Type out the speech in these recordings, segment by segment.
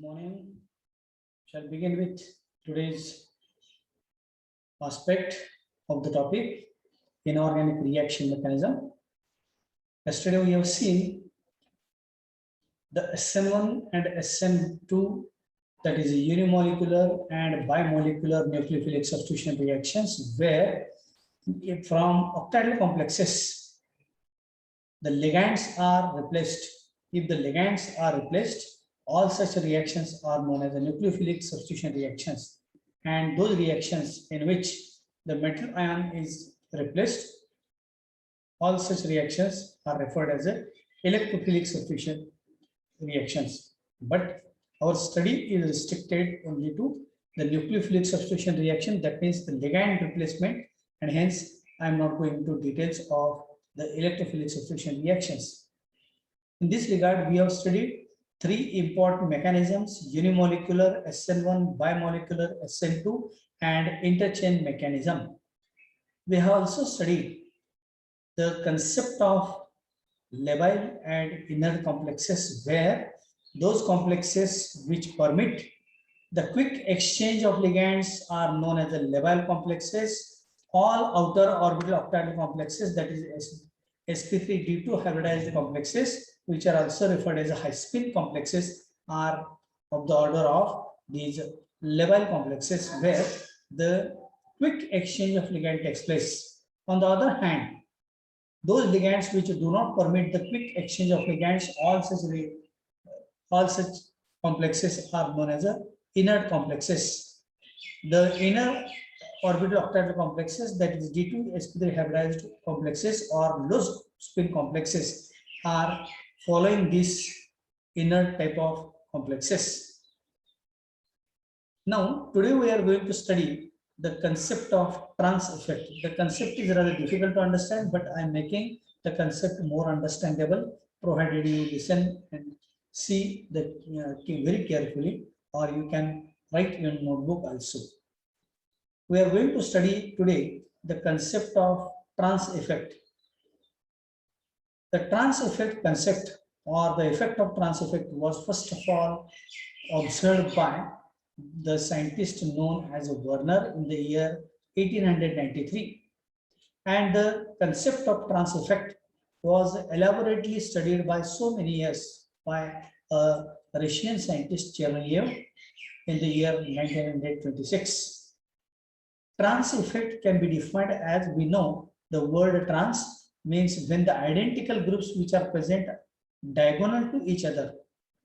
Good morning. Shall begin with today's aspect of the topic, inorganic reaction mechanism. Yesterday we have seen the SN1 and SN2, that is unimolecular and bimolecular nucleophilic substitution reactions, where from octahedral complexes the ligands are replaced. If the ligands are replaced, all such reactions are known as the nucleophilic substitution reactions. And those reactions in which the metal ion is replaced, all such reactions are referred as a electrophilic substitution reactions. But our study is restricted only to the nucleophilic substitution reaction, that means the ligand replacement, and hence I am not going into details of the electrophilic substitution reactions. In this regard, we have studied three important mechanisms: unimolecular, SN1, bimolecular, SN2, and interchain mechanism. We have also studied the concept of labile and inert complexes, where those complexes which permit the quick exchange of ligands are known as the labile complexes. All outer orbital octahedral complexes, that is sp3d2 hybridized complexes, which are also referred as high spin complexes, are of the order of these labile complexes, where the quick exchange of ligand takes place. On the other hand, those ligands which do not permit the quick exchange of ligands, all such complexes are known as inert complexes. The inner orbital octahedral complexes, that is D2 sp3 hybridized complexes or low spin complexes, are following this inert type of complexes. Now, today we are going to study the concept of trans effect. The concept is rather difficult to understand, but I am making the concept more understandable, provided you listen and see that very carefully, or you can write in your notebook also. We are going to study today the concept of trans effect. The trans effect concept, or the effect of trans effect, was first of all observed by the scientist known as Werner in the year 1893. And the concept of trans effect was elaborately studied by so many years by a Russian scientist Chernoyev in the year 1926. Trans effect can be defined as, we know the word trans means when the identical groups which are present diagonal to each other,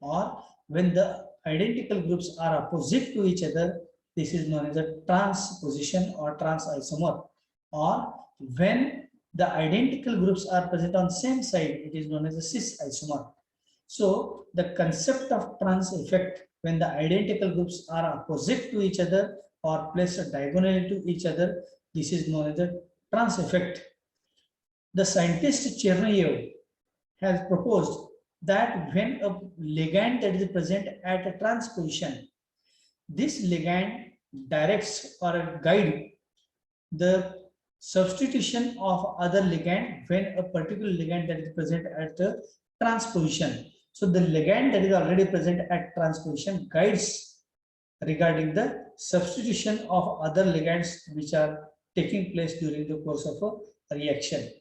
or when the identical groups are opposite to each other, this is known as a transposition or trans isomer. Or when the identical groups are present on same side, it is known as a cis isomer. So the concept of trans effect, when the identical groups are opposite to each other or placed diagonally to each other, this is known as a trans effect. The scientist Chernoyev has proposed that when a ligand that is present at a trans position, this ligand directs or guide the substitution of other ligand when a particular ligand that is present at the trans position. So the ligand that is already present at trans position guides regarding the substitution of other ligands which are taking place during the course of a reaction.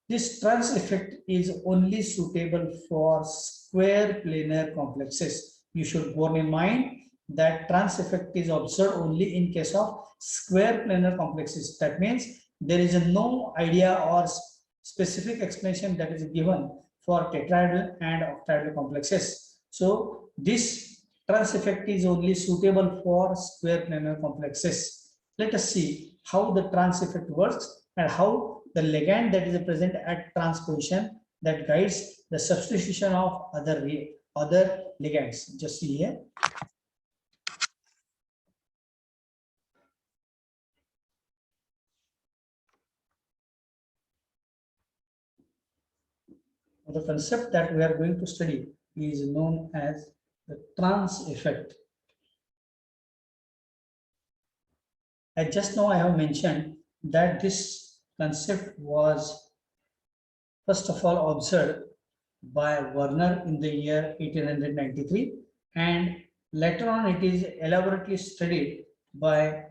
This trans effect is only suitable for square planar complexes. You should bear in mind that trans effect is observed only in case of square planar complexes. That means there is no idea or specific explanation that is given for tetrahedral and octahedral complexes. So this trans effect is only suitable for square planar complexes. Let us see how the trans effect works and how the ligand that is present at trans position that guides the substitution of other ligands. Just see here. The concept that we are going to study is known as the trans effect. As just now I have mentioned that this concept was first of all observed by Werner in the year 1893, and Later on, it is elaborately studied by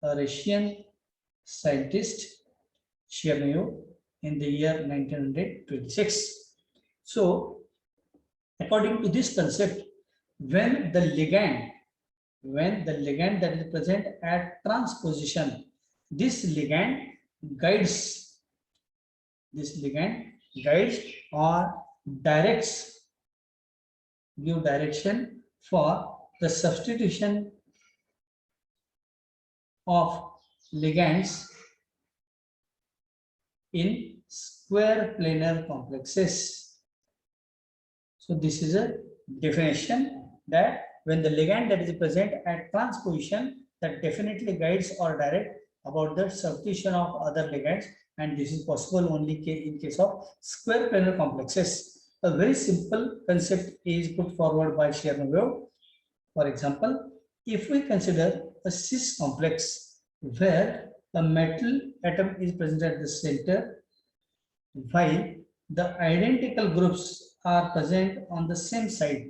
a Russian scientist Chernobyl in the year 1926. So, according to this concept, when the ligand that is present at transposition, this ligand guides or directs, give direction for the substitution of ligands in square planar complexes. So this is a definition that when the ligand that is present at transposition, that definitely guides or direct about the substitution of other ligands, and this is possible only in case of square planar complexes. A very simple concept is put forward by Chernobyl. For example, if we consider a cis complex where a metal atom is present at the center, while the identical groups are present on the same side.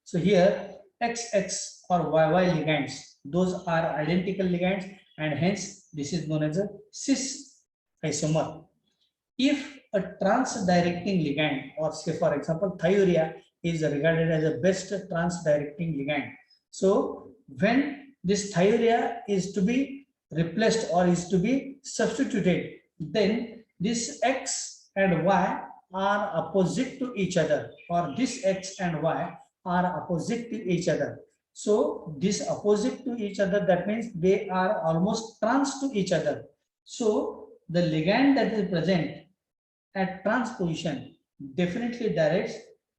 So here XX or YY ligands, those are identical ligands, and hence this is known as a cis isomer. If a trans-directing ligand, or say for example thiourea is regarded as a best trans-directing ligand. So when this thiourea is to be replaced or is to be substituted, then this X and Y are opposite to each other, or this X and Y are opposite to each other. So this opposite to each other, that means they are almost trans to each other. So the ligand that is present at transposition definitely directs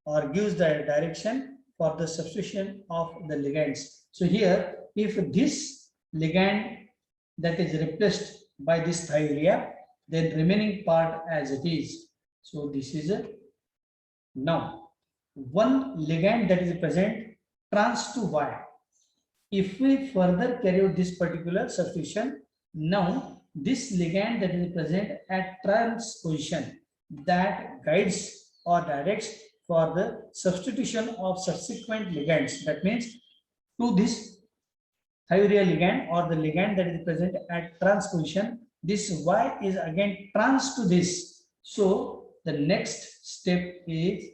or gives the direction for the substitution of the ligands. So here, if this ligand that is replaced by this thiourea, then remaining part as it is. So this is a now one ligand that is present trans to Y. If we further carry out this particular substitution, now this ligand that is present at transposition that guides or directs for the substitution of subsequent ligands. That means to this thiourea ligand or the ligand that is present at transposition, this Y is again trans to this. So the next step is,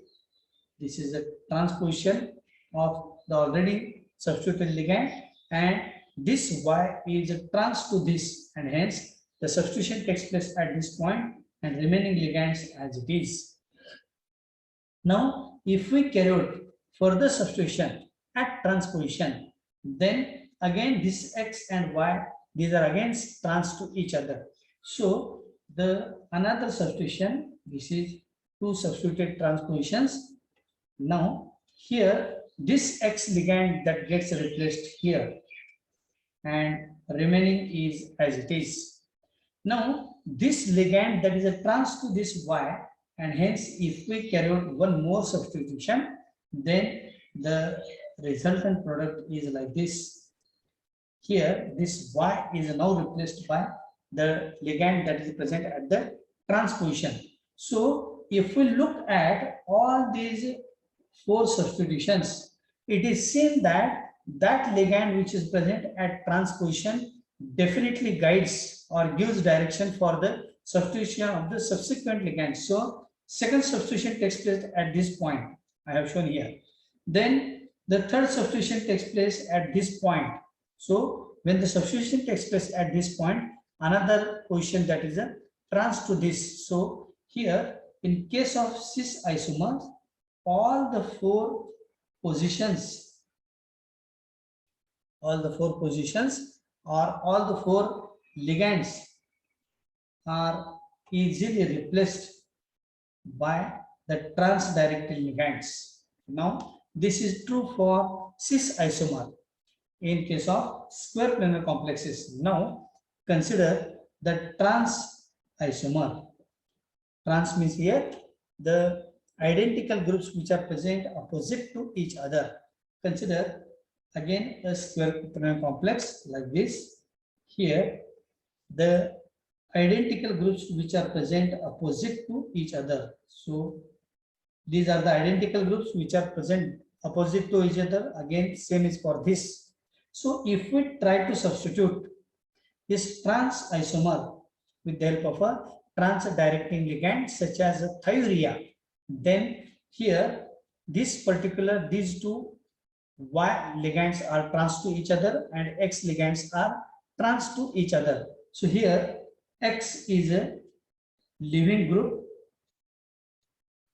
this is a transposition of the already substituted ligand, and this Y is a trans to this, and hence the substitution takes place at this point and remaining ligands as it is. Now, if we carry out further substitution at transposition, then again this X and Y, these are again trans to each other. So the another substitution, this is two substituted transpositions. Now here this X ligand that gets replaced here, and remaining is as it is. Now this ligand that is a trans to this Y, and hence if we carry out one more substitution, then the resultant product is like this. Here this Y is now replaced by the ligand that is present at the transposition. So if we look at all these four substitutions, it is seen that that ligand which is present at transposition definitely guides or gives direction for the substitution of the subsequent ligands. So second substitution takes place at this point, I have shown here. Then the third substitution takes place at this point. So when the substitution takes place at this point, another position that is a trans to this. So here in case of cis isomers, all the four positions or all the four ligands are easily replaced by the trans-directed ligands. Now this is true for cis isomer in case of square planar complexes. Now consider the trans isomer. Trans means here the identical groups which are present opposite to each other. Consider again a square planar complex like this. Here the identical groups which are present opposite to each other. So these are the identical groups which are present opposite to each other. Again, same is for this. So if we try to substitute this trans isomer with the help of a trans directing ligand such as a thiourea, then here these two Y ligands are trans to each other and X ligands are trans to each other. So here X is a leaving group,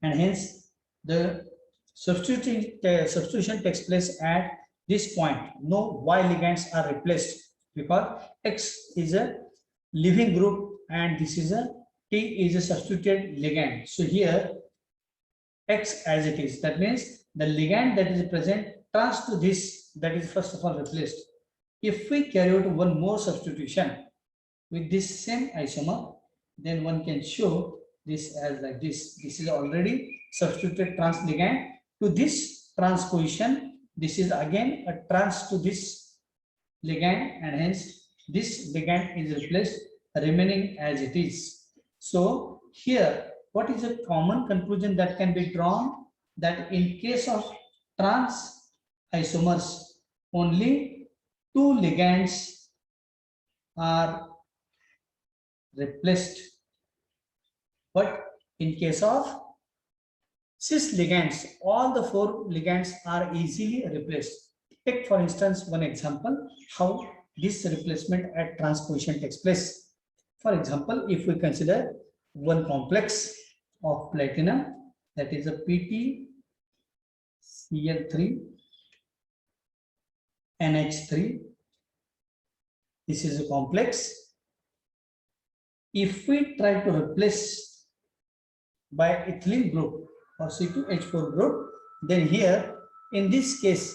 and hence the substitution takes place at this point. No Y ligands are replaced because X is a leaving group and this is a T is a substituted ligand. So here X as it is. That means the ligand that is present trans to this, that is first of all replaced. If we carry out one more substitution with this same isomer, then one can show this as like this. This is already substituted trans ligand to this trans position. This is again a trans to this ligand, and hence this ligand is replaced, remaining as it is. So here, what is a common conclusion that can be drawn? That in case of trans isomers, only two ligands are replaced, but in case of cis ligands, all the four ligands are easily replaced. Take for instance one example how this replacement at transposition takes place. For example, if we consider one complex of platinum, that is a PtCl3 NH3. This is a complex. If we try to replace by ethylene group or C2H4 group, then here in this case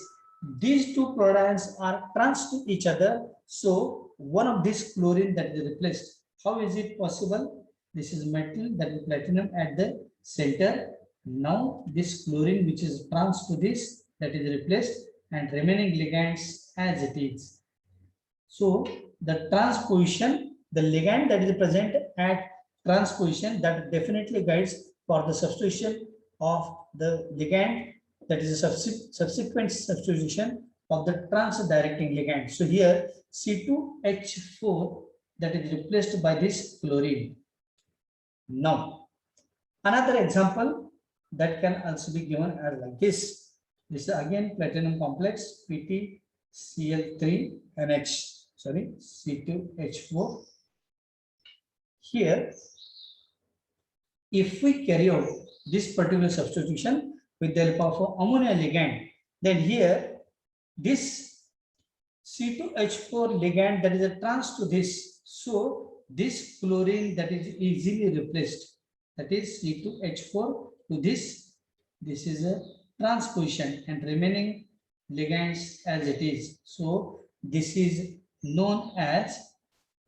these two protons are trans to each other. So one of this chlorine that is replaced. How is it possible? This is metal, that is platinum at the center. Now this chlorine which is trans to this, that is replaced, and remaining ligands as it is. So the transposition, the ligand that is present at transposition, that definitely guides for the substitution of the ligand, that is a subsequent substitution of the trans directing ligand. So here C2H4 that is replaced by this chlorine. Now another example that can also be given as like this. This is again platinum complex C2H4. Here, if we carry out this particular substitution with the help of ammonia ligand, then here this C2H4 ligand that is a trans to this, so this chlorine that is easily replaced, that is C2H4 to this is a transposition and remaining ligands as it is. So this is known as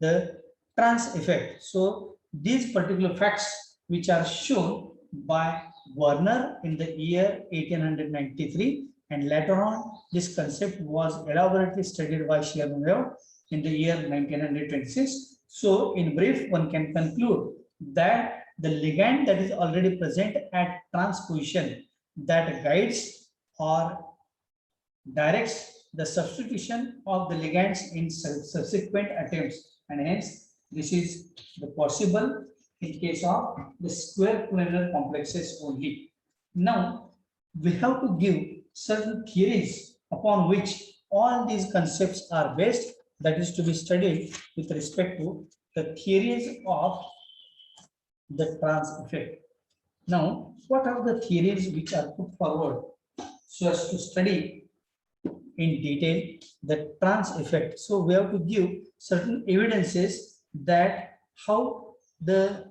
the trans effect. So these particular facts which are shown by Werner in the year 1893, and later on this concept was elaborately studied by Chernobyl in the year 1926. So in brief, one can conclude that the ligand that is already present at transposition that guides or directs the substitution of the ligands in subsequent attempts, and hence this is the possible in case of the square planar complexes only. Now we have to give certain theories upon which all these concepts are based, that is to be studied with respect to the theories of the trans effect. Now, what are the theories which are put forward so as to study in detail the trans effect? So we have to give certain evidences that how the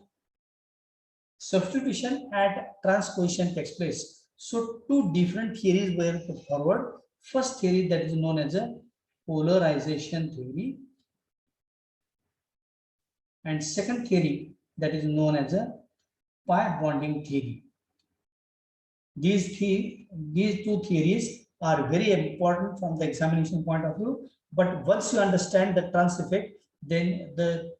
substitution at transposition takes place. So two different theories were put forward. First theory, that is known as a polarization theory, and second theory that is known as a pi bonding theory. These two theories are very important from the examination point of view, but once you understand the trans effect, then the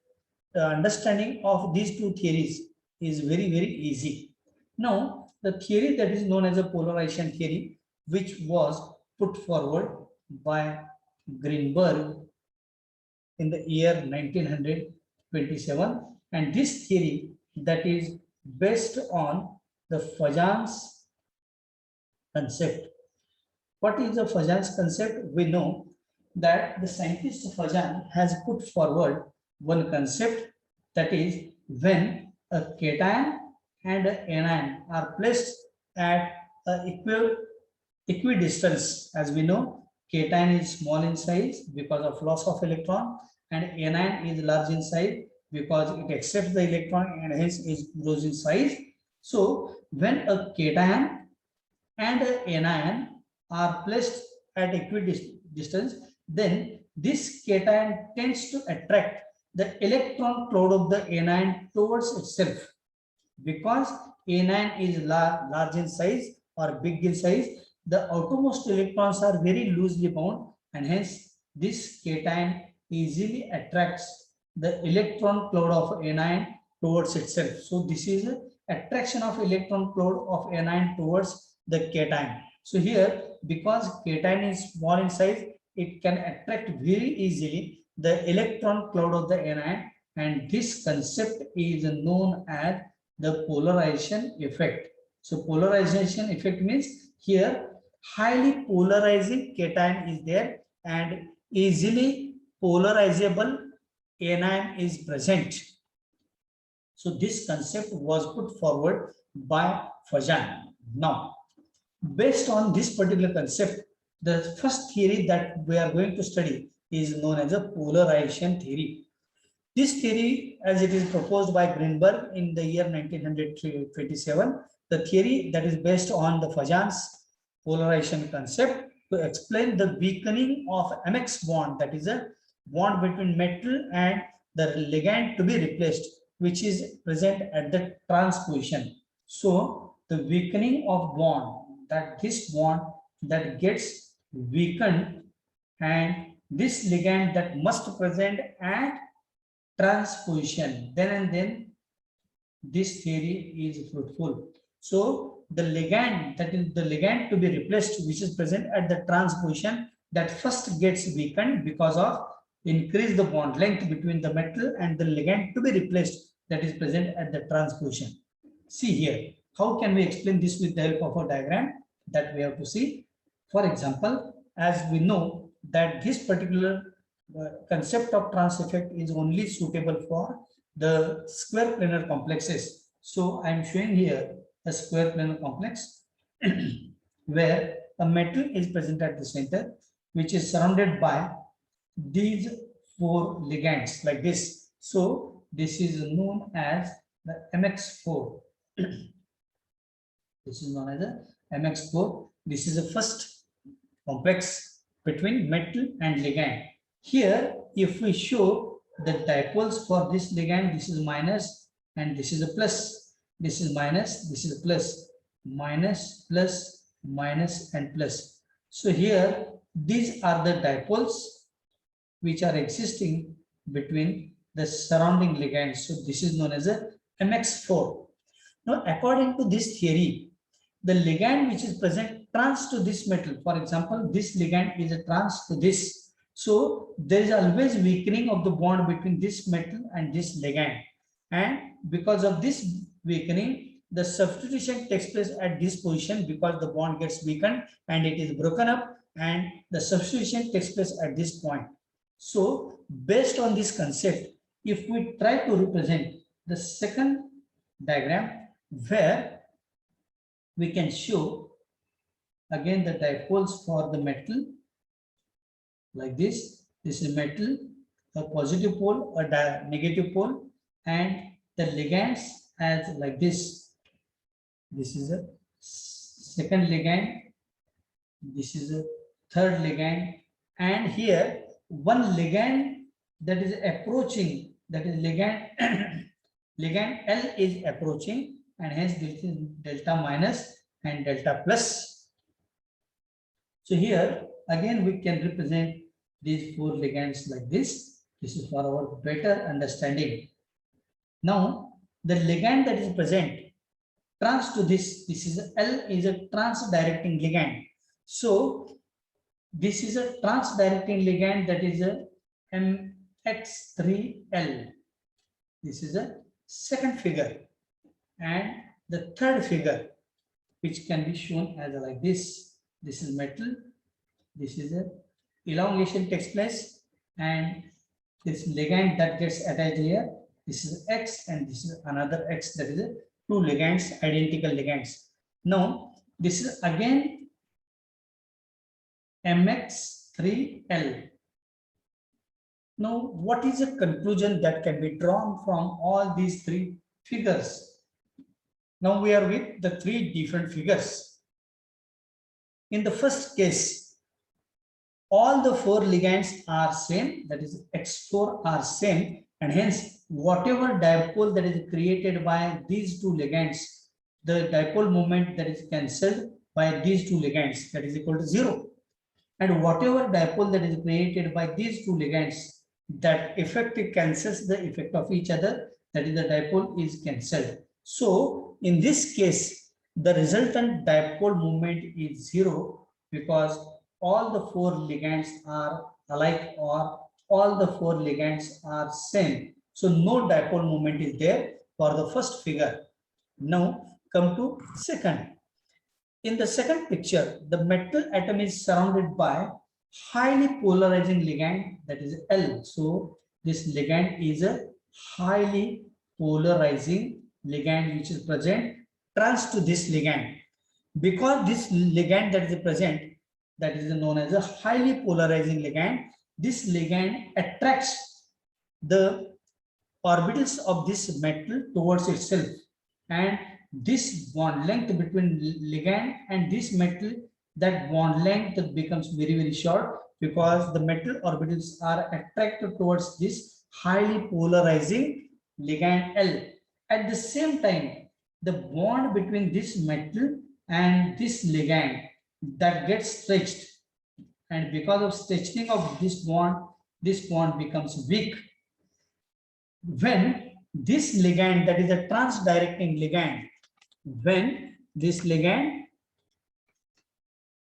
understanding of these two theories is very, very easy. Now, the theory that is known as a polarization theory, which was put forward by Greenberg in the year 1927, and this theory that is based on the Fajans concept. What is the Fajans concept? We know that the scientist Fajan has put forward one concept, that is when a cation and an anion are placed at equidistance. As we know, cation is small in size because of loss of electron, and anion is large in size because it accepts the electron and hence it grows in size. So when a cation and an anion are placed at equidistance, then this cation tends to attract the electron cloud of the anion towards itself. Because anion is large in size or big in size, the outermost electrons are very loosely bound, and hence this cation easily attracts the electron cloud of anion towards itself. So this is an attraction of electron cloud of anion towards the cation. So here, because cation is small in size, it can attract very easily the electron cloud of the anion, and this concept is known as the polarization effect. So polarization effect means here highly polarizing cation is there and easily polarizable anion is present. So this concept was put forward by Fajan. Now, based on this particular concept, the first theory that we are going to study is known as a polarization theory. This theory, as it is proposed by Greenberg in the year 1927, the theory that is based on the Fajan's polarization concept to explain the weakening of MX bond, that is a bond between metal and the ligand to be replaced, which is present at the trans position. So the weakening of bond, that this bond that gets weakened, and this ligand that must present at trans position, then and then this theory is fruitful. So the ligand, that is the ligand to be replaced, which is present at the trans position, that first gets weakened because of increase the bond length between the metal and the ligand to be replaced, that is present at the trans position. See here, how can we explain this with the help of a diagram that we have to see? For example, as we know that this particular concept of trans effect is only suitable for the square planar complexes. So I am showing here a square planar complex where a metal is present at the center, which is surrounded by these four ligands like this. So this is known as the MX4. This is known as the MX4. This is the first complex between metal and ligand. Here, if we show the dipoles for this ligand, this is minus and this is a plus. This is minus, this is a plus, minus, plus, minus, and plus. So here, these are the dipoles which are existing between the surrounding ligands. So this is known as a MX4. Now, according to this theory, the ligand which is present trans to this metal, for example, this ligand is a trans to this. So there is always weakening of the bond between this metal and this ligand. And because of this weakening, the substitution takes place at this position because the bond gets weakened and it is broken up, and the substitution takes place at this point. So based on this concept, if we try to represent the second diagram where we can show again the dipoles for the metal like this. This is metal, a positive pole, a negative pole, and the ligands as like this. This is a second ligand, this is a third ligand, and here one ligand that is approaching, that is ligand ligand L is approaching, and hence this is delta minus and delta plus. So here again we can represent these four ligands like this. This is for our better understanding. Now the ligand that is present trans to this is L is a trans directing ligand. So this is a trans-directing ligand, that is a MX3L. This is a second figure, and the third figure, which can be shown as like this. This is metal. This is a elongation takes place, and this ligand that gets attached here. This is X, and this is another X. That is a two ligands, identical ligands. Now this is again MX3L. Now, what is a conclusion that can be drawn from all these three figures? Now we are with the three different figures. In the first case, all the four ligands are same, that is X4 are same, and hence whatever dipole that is created by these two ligands, the dipole moment that is cancelled by these two ligands, that is equal to 0. And whatever dipole that is created by these two ligands, that effect cancels the effect of each other, that is the dipole is cancelled. So in this case, the resultant dipole moment is 0 because all the four ligands are alike, or all the four ligands are same. So no dipole moment is there for the first figure. Now come to second. In the second picture, the metal atom is surrounded by highly polarizing ligand, that is L. So this ligand is a highly polarizing ligand which is present trans to this ligand. Because this ligand that is present, that is known as a highly polarizing ligand, this ligand attracts the orbitals of this metal towards itself, and this bond length between ligand and this metal, that bond length becomes very, very short because the metal orbitals are attracted towards this highly polarizing ligand L. At the same time, the bond between this metal and this ligand that gets stretched, and because of stretching of this bond becomes weak. When this ligand, that is a trans-directing ligand, when this ligand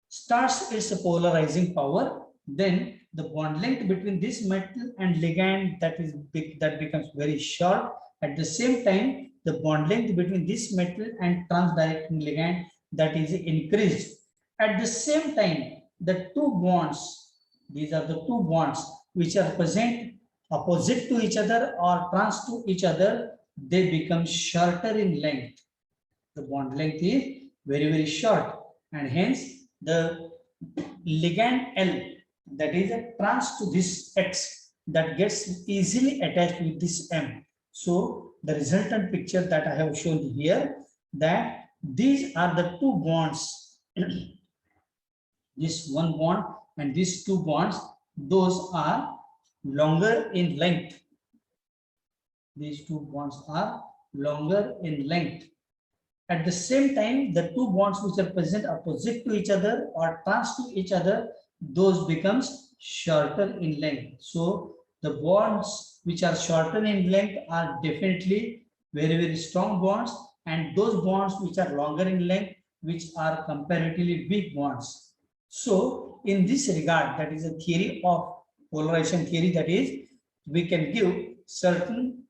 starts its polarizing power, then the bond length between this metal and ligand that is big, that becomes very short. At the same time, the bond length between this metal and trans-directing ligand that is increased. At the same time, the two bonds, these are the two bonds which are present opposite to each other or trans to each other, they become shorter in length. The bond length is very, very short, and hence the ligand L, that is a trans to this X, that gets easily attached with this M. So the resultant picture that I have shown here, that these are the two bonds, this one bond and these two bonds, those are longer in length. These two bonds are longer in length. At the same time, the two bonds which are present opposite to each other or trans to each other, those becomes shorter in length. So the bonds which are shorter in length are definitely very, very strong bonds, and those bonds which are longer in length, which are comparatively weak bonds. So in this regard, that is a theory of polarization theory, that is, we can give certain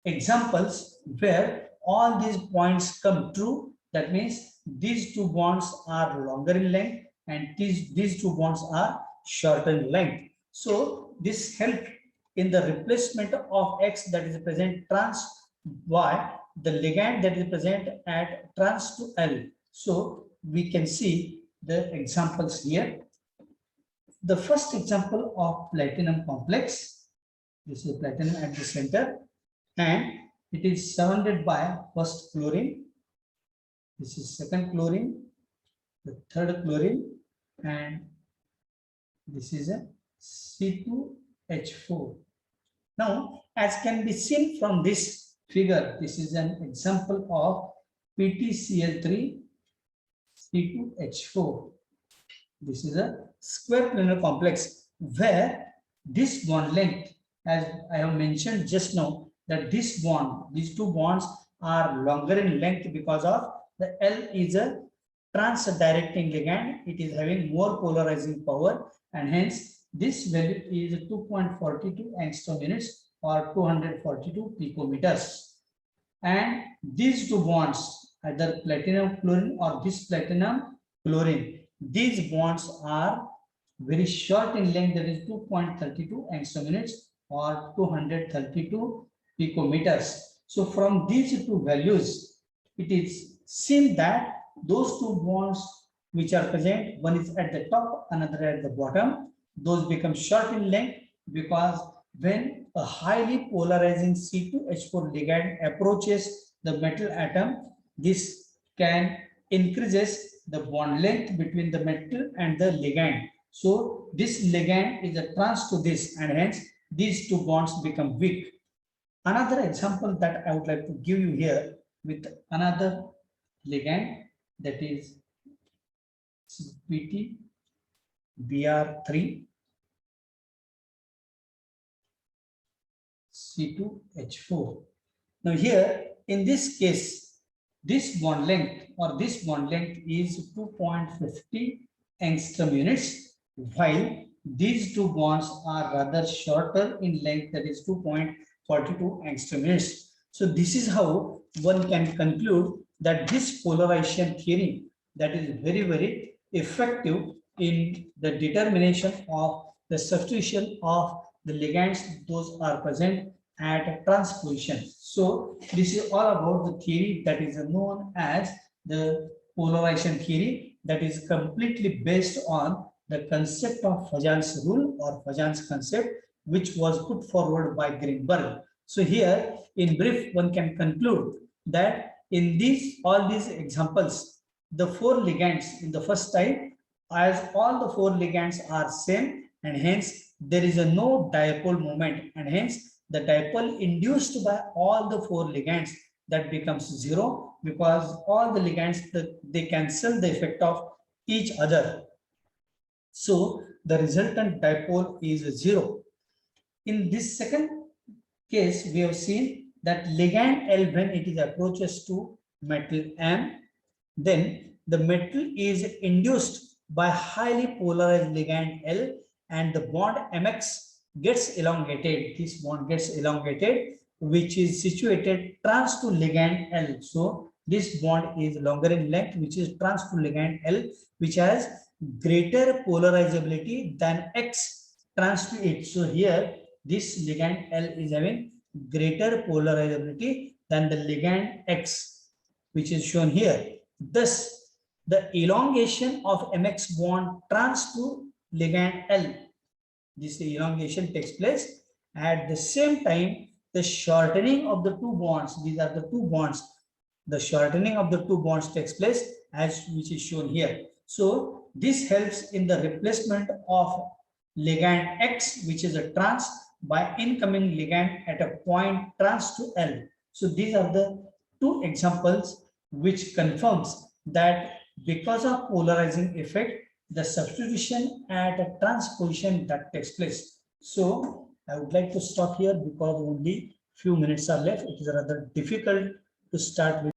examples where all these points come true. That means these two bonds are longer in length and these two bonds are shorter in length. So this helps in the replacement of X that is present trans by the ligand that is present at trans to L. So we can see the examples here. The first example of platinum complex, this is platinum at the center, and it is surrounded by first chlorine, this is second chlorine, the third chlorine, and this is a C2H4. Now, as can be seen from this figure, this is an example of PTCl3 C2H4. This is a square planar complex where this bond length, as I have mentioned just now, that this bond, these two bonds are longer in length because of the L is a trans-directing ligand, it is having more polarizing power, and hence this value is 2.42 angstrom units or 242 picometers. And these two bonds, either platinum chlorine or this platinum chlorine, these bonds are very short in length, that is 2.32 angstrom units or 232 picometers. So from these two values, it is seen that those two bonds which are present, one is at the top, another at the bottom, those become short in length, because when a highly polarizing C2H4 ligand approaches the metal atom, this can increases the bond length between the metal and the ligand. So this ligand is a trans to this, and hence these two bonds become weak. Another example that I would like to give you here with another ligand, that is PTBr3 C2H4. Now here in this case, this bond length is 2.50 angstrom units, while these two bonds are rather shorter in length, that is 2.42 angstrom units. So this is how one can conclude that this polarization theory, that is very, very effective in the determination of the substitution of the ligands, those are present at transposition. So this is all about the theory that is known as the polarization theory, that is completely based on the concept of Fajan's rule or Fajan's concept, which was put forward by Greenberg. So here in brief, one can conclude that in all these examples, the four ligands in the first type, as all the four ligands are same, and hence there is a no dipole moment, and hence the dipole induced by all the four ligands, that becomes zero, because all the ligands, they cancel the effect of each other. So the resultant dipole is zero. In this second case, we have seen that ligand L, when it is approaches to metal M, then the metal is induced by highly polarized ligand L, and the bond MX gets elongated. This bond gets elongated, which is situated trans to ligand L. So this bond is longer in length, which is trans to ligand L, which has greater polarizability than X trans to it. So here this ligand L is having greater polarizability than the ligand X, which is shown here. Thus, the elongation of MX bond trans to ligand L, this elongation takes place. At the same time, the shortening of the two bonds, these are the two bonds, the shortening of the two bonds takes place, as which is shown here. So this helps in the replacement of ligand X, which is a trans, by incoming ligand at a point trans to L. So these are the two examples which confirms that because of polarizing effect, the substitution at a transposition that takes place. So I would like to stop here because only few minutes are left. It is rather difficult to start with.